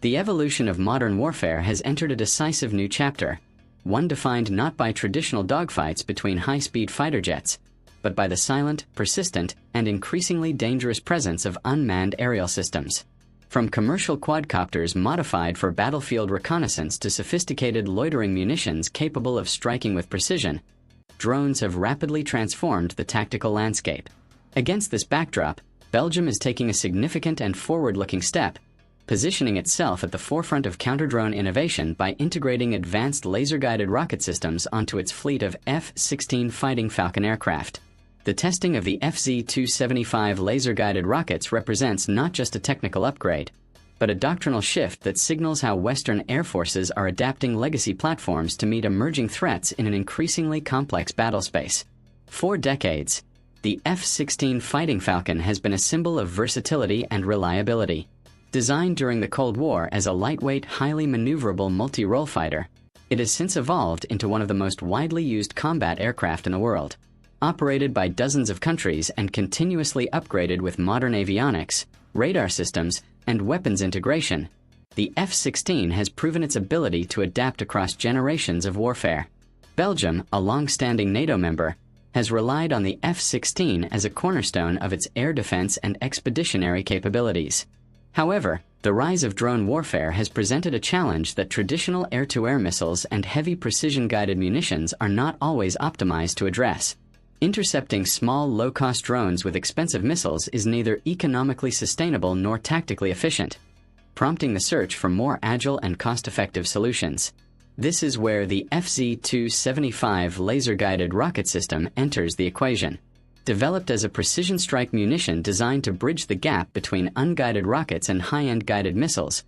The evolution of modern warfare has entered a decisive new chapter, one defined not by traditional dogfights between high-speed fighter jets, but by the silent, persistent, and increasingly dangerous presence of unmanned aerial systems. From commercial quadcopters modified for battlefield reconnaissance to sophisticated loitering munitions capable of striking with precision, drones have rapidly transformed the tactical landscape. Against this backdrop, Belgium is taking a significant and forward-looking step, positioning itself at the forefront of counter-drone innovation by integrating advanced laser-guided rocket systems onto its fleet of F-16 Fighting Falcon aircraft. The testing of the FZ275 Laser-Guided Rockets represents not just a technical upgrade, but a doctrinal shift that signals how Western air forces are adapting legacy platforms to meet emerging threats in an increasingly complex battlespace. For decades, the F-16 Fighting Falcon has been a symbol of versatility and reliability. Designed during the Cold War as a lightweight, highly maneuverable multi-role fighter, it has since evolved into one of the most widely used combat aircraft in the world. Operated by dozens of countries and continuously upgraded with modern avionics, radar systems, and weapons integration, the F-16 has proven its ability to adapt across generations of warfare. Belgium, a long-standing NATO member, has relied on the F-16 as a cornerstone of its air defense and expeditionary capabilities. However, the rise of drone warfare has presented a challenge that traditional air-to-air missiles and heavy precision-guided munitions are not always optimized to address. Intercepting small, low-cost drones with expensive missiles is neither economically sustainable nor tactically efficient, prompting the search for more agile and cost-effective solutions. This is where the FZ275 Laser-Guided Rocket System enters the equation. Developed as a precision strike munition designed to bridge the gap between unguided rockets and high-end guided missiles,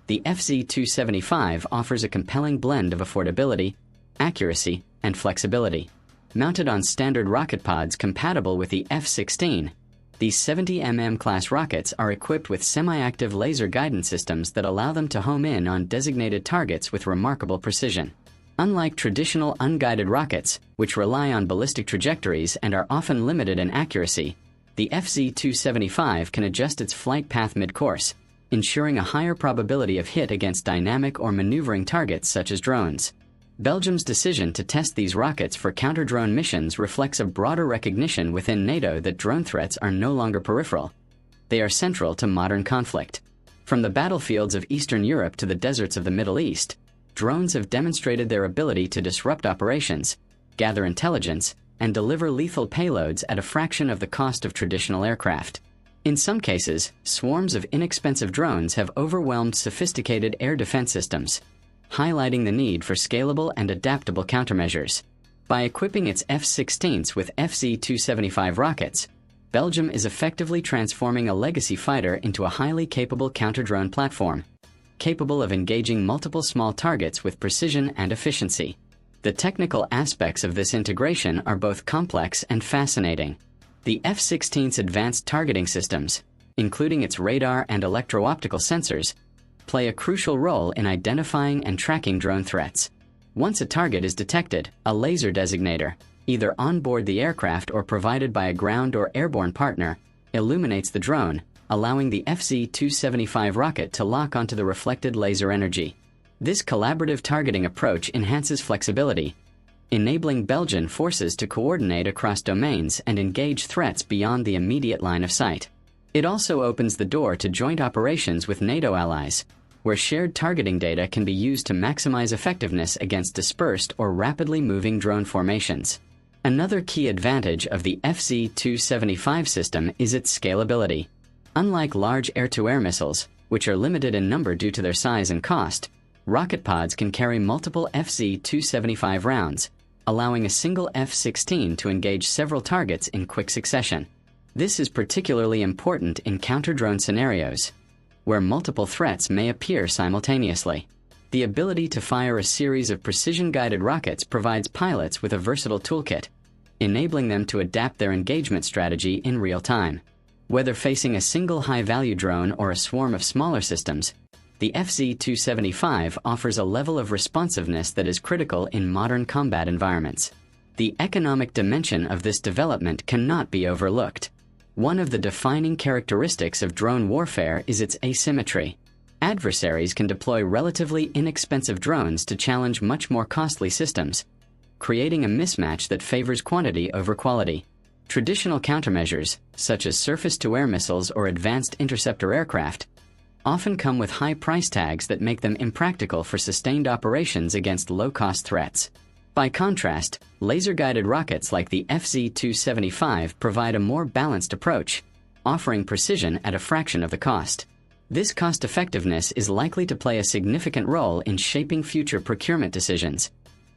the FZ275 offers a compelling blend of affordability, accuracy, and flexibility. Mounted on standard rocket pods compatible with the F-16, these 70mm class rockets are equipped with semi-active laser guidance systems that allow them to home in on designated targets with remarkable precision. Unlike traditional unguided rockets, which rely on ballistic trajectories and are often limited in accuracy, the FZ275 can adjust its flight path mid-course, ensuring a higher probability of hit against dynamic or maneuvering targets such as drones. Belgium's decision to test these rockets for counter-drone missions reflects a broader recognition within NATO that drone threats are no longer peripheral. They are central to modern conflict. From the battlefields of Eastern Europe to the deserts of the Middle East, drones have demonstrated their ability to disrupt operations, gather intelligence, and deliver lethal payloads at a fraction of the cost of traditional aircraft. In some cases, swarms of inexpensive drones have overwhelmed sophisticated air defense systems, highlighting the need for scalable and adaptable countermeasures. By equipping its F-16s with FZ275 rockets, Belgium is effectively transforming a legacy fighter into a highly capable counter-drone platform, capable of engaging multiple small targets with precision and efficiency. The technical aspects of this integration are both complex and fascinating. The F-16's advanced targeting systems, including its radar and electro-optical sensors, play a crucial role in identifying and tracking drone threats. Once a target is detected, a laser designator, either on board the aircraft or provided by a ground or airborne partner, illuminates the drone, allowing the FZ275 rocket to lock onto the reflected laser energy. This collaborative targeting approach enhances flexibility, enabling Belgian forces to coordinate across domains and engage threats beyond the immediate line of sight. It also opens the door to joint operations with NATO allies, where shared targeting data can be used to maximize effectiveness against dispersed or rapidly moving drone formations. Another key advantage of the FZ275 system is its scalability. Unlike large air-to-air missiles, which are limited in number due to their size and cost, rocket pods can carry multiple FZ275 rounds, allowing a single F-16 to engage several targets in quick succession. This is particularly important in counter-drone scenarios, where multiple threats may appear simultaneously. The ability to fire a series of precision-guided rockets provides pilots with a versatile toolkit, enabling them to adapt their engagement strategy in real time. Whether facing a single high-value drone or a swarm of smaller systems, the FZ275 offers a level of responsiveness that is critical in modern combat environments. The economic dimension of this development cannot be overlooked. One of the defining characteristics of drone warfare is its asymmetry. adversaries can deploy relatively inexpensive drones to challenge much more costly systems, creating a mismatch that favors quantity over quality. Traditional countermeasures, such as surface-to-air missiles or advanced interceptor aircraft, often come with high price tags that make them impractical for sustained operations against low-cost threats. By contrast, laser-guided rockets like the FZ275 provide a more balanced approach, offering precision at a fraction of the cost. This cost-effectiveness is likely to play a significant role in shaping future procurement decisions,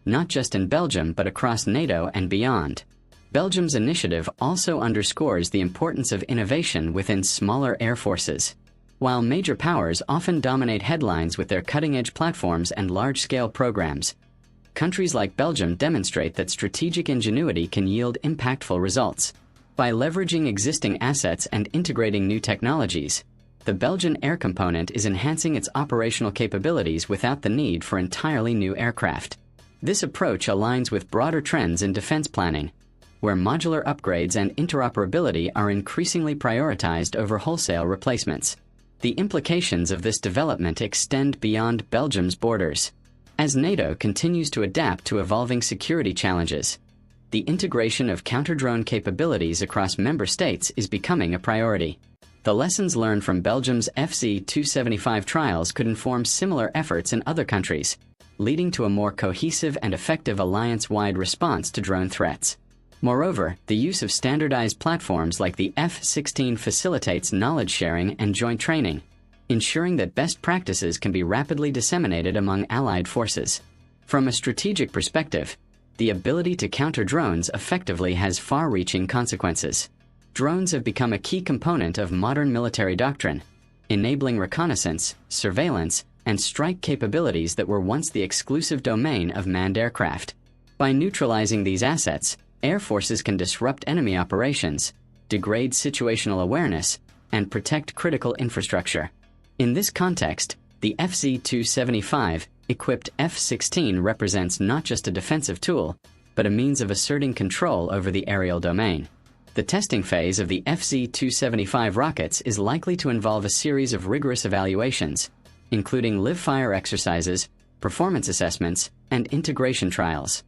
not just in Belgium but across NATO and beyond. Belgium's initiative also underscores the importance of innovation within smaller air forces. While major powers often dominate headlines with their cutting-edge platforms and large-scale programs, countries like Belgium demonstrate that strategic ingenuity can yield impactful results. By leveraging existing assets and integrating new technologies, the Belgian air component is enhancing its operational capabilities without the need for entirely new aircraft. This approach aligns with broader trends in defense planning, where modular upgrades and interoperability are increasingly prioritized over wholesale replacements. The implications of this development extend beyond Belgium's borders. As NATO continues to adapt to evolving security challenges, the integration of counter-drone capabilities across member states is becoming a priority. The lessons learned from Belgium's FZ275 trials could inform similar efforts in other countries, leading to a more cohesive and effective alliance-wide response to drone threats. Moreover, the use of standardized platforms like the F-16 facilitates knowledge sharing and joint training, ensuring that best practices can be rapidly disseminated among allied forces. From a strategic perspective, the ability to counter drones effectively has far-reaching consequences. Drones have become a key component of modern military doctrine, enabling reconnaissance, surveillance, and strike capabilities that were once the exclusive domain of manned aircraft. By neutralizing these assets, air forces can disrupt enemy operations, degrade situational awareness, and protect critical infrastructure. In this context, the FZ275 equipped F-16 represents not just a defensive tool, but a means of asserting control over the aerial domain. The testing phase of the FZ275 rockets is likely to involve a series of rigorous evaluations, including live-fire exercises, performance assessments, and integration trials.